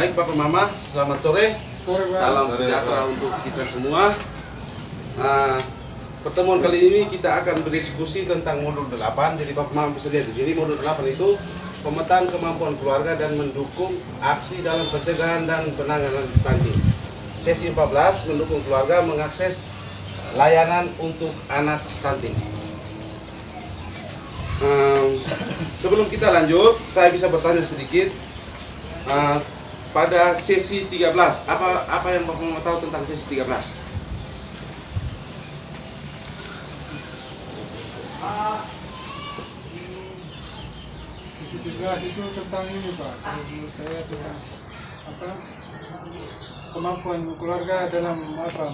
Baik Bapak Mama, selamat sore. Salam sejahtera untuk kita semua. Pertemuan kali ini kita akan berdiskusi tentang modul 8. Jadi Bapak Mama bisa lihat di sini modul 8 itu pemetaan kemampuan keluarga dan mendukung aksi dalam pencegahan dan penanganan stunting. Sesi 14 mendukung keluarga mengakses layanan untuk anak stunting. Sebelum kita lanjut, saya bisa bertanya sedikit. Pada sesi 13, apa yang Bapak mau tahu tentang sesi 13? Sesi 13 itu tentang ini Pak, menurut saya tentang kemampuan keluarga dalam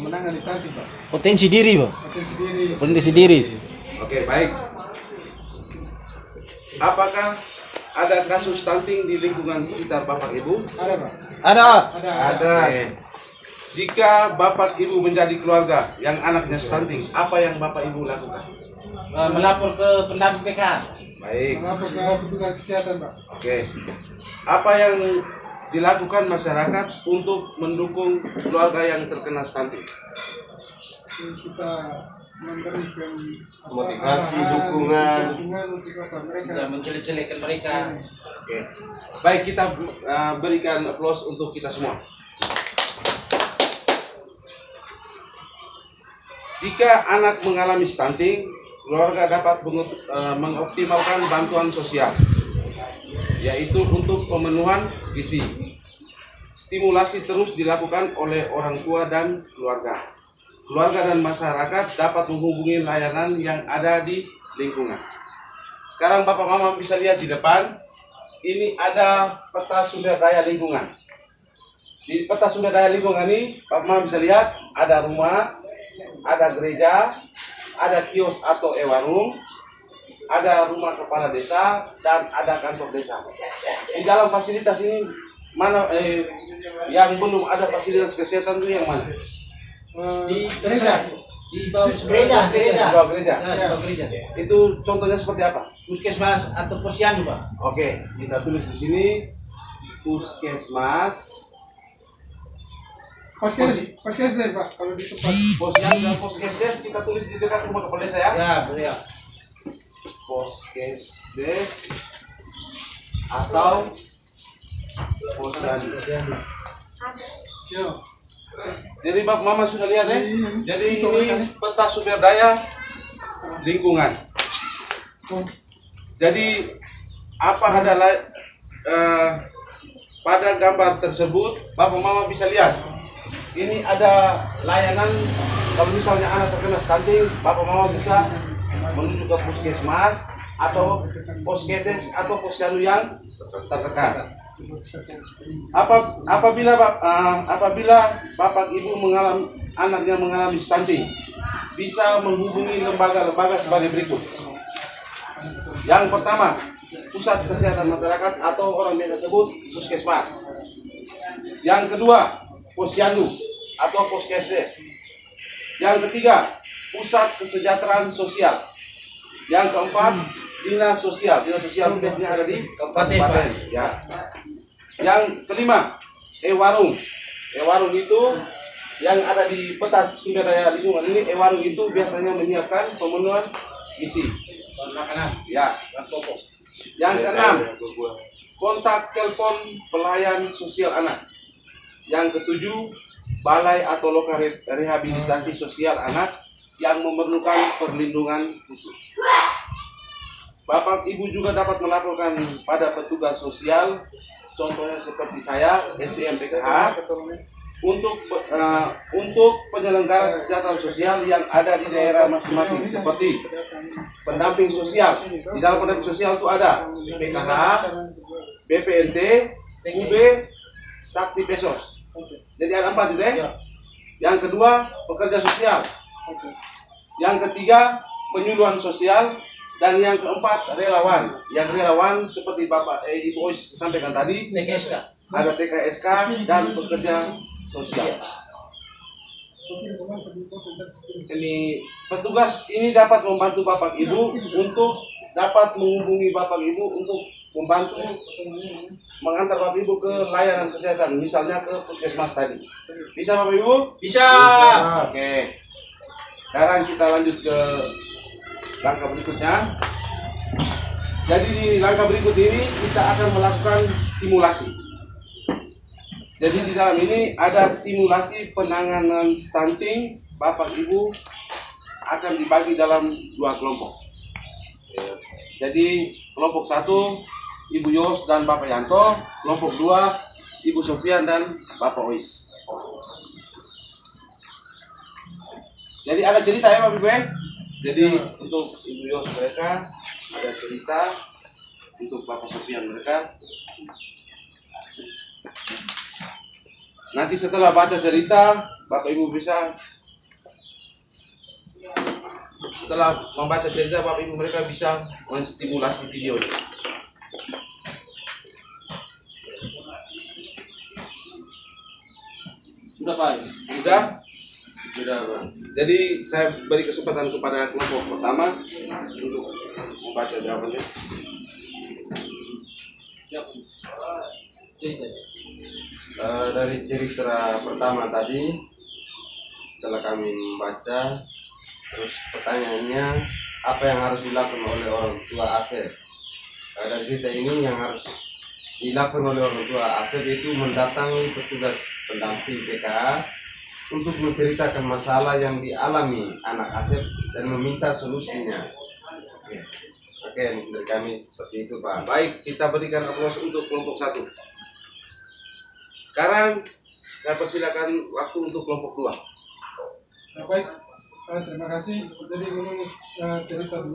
menangani stunting Pak. Potensi diri Pak. Potensi diri. Oke, baik. Apakah ada kasus stunting di lingkungan sekitar Bapak Ibu? Ada Pak. Ada. Jika Bapak Ibu menjadi keluarga yang anaknya stunting, apa yang Bapak Ibu lakukan? Melapor ke pendamping PKH. Baik. Melapor ke petugas kesehatan Pak. Oke. Apa yang dilakukan masyarakat untuk mendukung keluarga yang terkena stunting? Kita memberikan Motivasi, dukungan untuk mereka. Dan mencelik-celikkan mereka. Oke. Baik, kita berikan applause untuk kita semua. Jika anak mengalami stunting, keluarga dapat mengoptimalkan bantuan sosial, yaitu untuk pemenuhan gizi. Stimulasi terus dilakukan oleh orang tua dan keluarga. Keluarga dan masyarakat dapat menghubungi layanan yang ada di lingkungan. Sekarang Bapak Mama bisa lihat di depan, ini ada peta sumber daya lingkungan. Di peta sumber daya lingkungan ini, Bapak Mama bisa lihat ada rumah, ada gereja, ada kios atau warung, ada rumah kepala desa, dan ada kantor desa. Di dalam fasilitas ini, mana yang belum ada fasilitas kesehatan itu yang mana? Di gereja. Di bawah Gereja. Di bawah gereja. Itu contohnya seperti apa? Puskesmas atau posyandu Pak. Oke, kita tulis di sini puskesmas, Puskesmas Pak, kalau di tempat. posyandu dan puskesdes kita tulis di dekat rumah kepala desa ya. Ya. Puskesdes atau posyandu. Ya. Jadi Bapak Mama sudah lihat ya? Jadi ini peta sumber daya lingkungan. Jadi apa adalah pada gambar tersebut Bapak Mama bisa lihat. Ini ada layanan kalau misalnya anak terkena stunting, Bapak Mama bisa menuju ke puskesmas atau poskesdes atau posyandu yang terdekat. Apabila Bapak Ibu anaknya mengalami stunting, bisa menghubungi lembaga-lembaga sebagai berikut. Yang pertama, pusat kesehatan masyarakat atau orang biasa sebut puskesmas. Yang kedua, posyandu atau poskesdes. Yang ketiga, pusat kesejahteraan sosial. Yang keempat, dinas sosial. Dinas sosial biasanya ada di kabupaten. Ya. Yang kelima, warung. Warung itu yang ada di peta sumber daya lingkungan ini. Warung itu biasanya menyiapkan pemenuhan gizi. Makanan. Ya. Yang keenam, kontak telepon pelayan sosial anak. Yang ketujuh, balai atau lokal rehabilitasi sosial anak yang memerlukan perlindungan khusus. Bapak Ibu juga dapat melaporkan pada petugas sosial, contohnya seperti saya, SDM PKH, untuk penyelenggara kesejahteraan sosial yang ada di daerah masing-masing, seperti pendamping sosial. Di dalam pendamping sosial itu ada PKH, BPNT, UB, Sakti Pesos. Jadi ada 4 itu ya. Yang kedua, pekerja sosial. Yang ketiga, penyuluhan sosial. Dan yang keempat, relawan. Yang relawan seperti Bapak Ibu sampaikan tadi, TKSK. ada TKSK dan pekerja sosial. Ini petugas ini dapat membantu Bapak Ibu untuk dapat menghubungi Bapak Ibu untuk membantu mengantar Bapak Ibu ke layanan kesehatan, misalnya ke puskesmas tadi. Bisa Bapak Ibu? Bisa. Oke. Sekarang kita lanjut ke langkah berikutnya. Jadi di langkah berikut ini kita akan melakukan simulasi. Jadi di dalam ini ada simulasi penanganan stunting. Bapak Ibu akan dibagi dalam 2 kelompok. Jadi kelompok 1 Ibu Yos dan Bapak Yanto, kelompok 2 Ibu Sofian dan Bapak Ois. Jadi ada cerita ya Bapak Ibu. Jadi untuk Ibu Yos mereka ada cerita, untuk Bapak Sofian mereka. Nanti setelah baca cerita, Bapak Ibu bisa, setelah membaca cerita Bapak Ibu mereka bisa menstimulasi video. Sudah Pak? Sudah? Sudah Pak. Jadi saya beri kesempatan kepada kelompok pertama untuk membaca jawabannya. Dari cerita pertama tadi setelah kami membaca, terus pertanyaannya apa yang harus dilakukan oleh orang tua Asep. Dari cerita ini yang harus dilakukan oleh orang tua Asep itu mendatangi petugas pendamping PKA untuk menceritakan masalah yang dialami anak Asep dan meminta solusinya. Oke, dari kami seperti itu Pak. Baik, kita berikan aplaus untuk kelompok 1. Sekarang saya persilakan waktu untuk kelompok 2. Baik, terima kasih. Jadi menurut cerita 2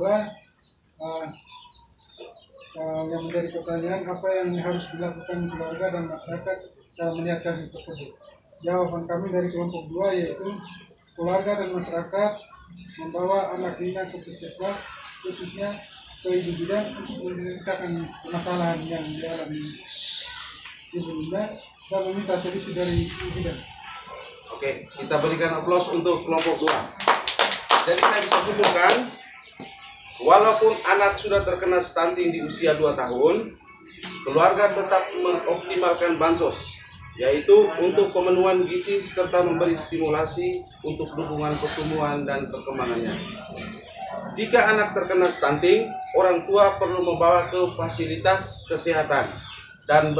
yang menjadi pertanyaan, apa yang harus dilakukan keluarga dan masyarakat dalam melihat kasus tersebut? Jawaban kami dari kelompok 2 yaitu keluarga dan masyarakat membawa anak Lina ke puskesmas, khususnya ke ibu bidan untuk menceritakan permasalahan yang dialami ibu Lina dan meminta solusi dari ibu bidan. Oke, kita berikan aplaus untuk kelompok 2. Jadi saya bisa simpulkan, walaupun anak sudah terkena stunting di usia 2 tahun, keluarga tetap mengoptimalkan bansos, yaitu untuk pemenuhan gizi serta memberi stimulasi untuk dukungan pertumbuhan dan perkembangannya. Jika anak terkena stunting, orang tua perlu membawa ke fasilitas kesehatan dan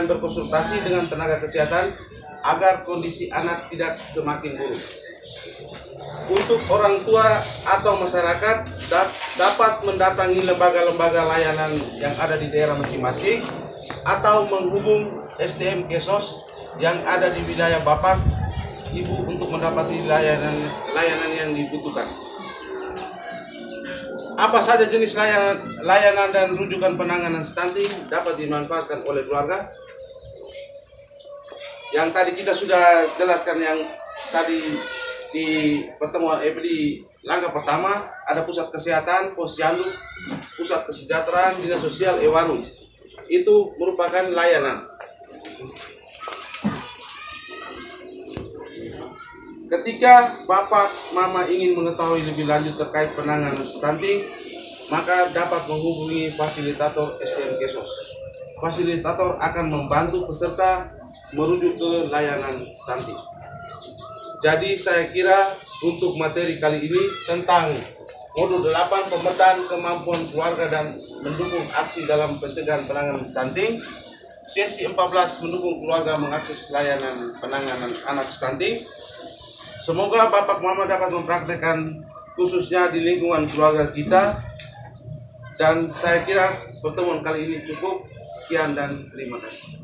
berkonsultasi dengan tenaga kesehatan agar kondisi anak tidak semakin buruk. Untuk orang tua atau masyarakat dapat mendatangi lembaga-lembaga layanan yang ada di daerah masing-masing atau menghubung SDM Kesos yang ada di wilayah Bapak Ibu untuk mendapati layanan yang dibutuhkan. Apa saja jenis layanan dan rujukan penanganan stunting dapat dimanfaatkan oleh keluarga? Yang tadi kita sudah jelaskan, yang tadi di pertemuan di langkah pertama ada pusat kesehatan, posyandu, pusat kesejahteraan, dinas sosial, warung. Itu merupakan layanan. Ketika Bapak Mama ingin mengetahui lebih lanjut terkait penanganan stunting, maka dapat menghubungi fasilitator SDM Kesos. Fasilitator akan membantu peserta merujuk ke layanan stunting. Jadi saya kira untuk materi kali ini tentang modul 8 pemetaan kemampuan keluarga dan mendukung aksi dalam pencegahan penanganan stunting, sesi 14 mendukung keluarga mengakses layanan penanganan anak stunting. Semoga Bapak Mama dapat mempraktekkan khususnya di lingkungan keluarga kita. Dan saya kira pertemuan kali ini cukup. Sekian dan terima kasih.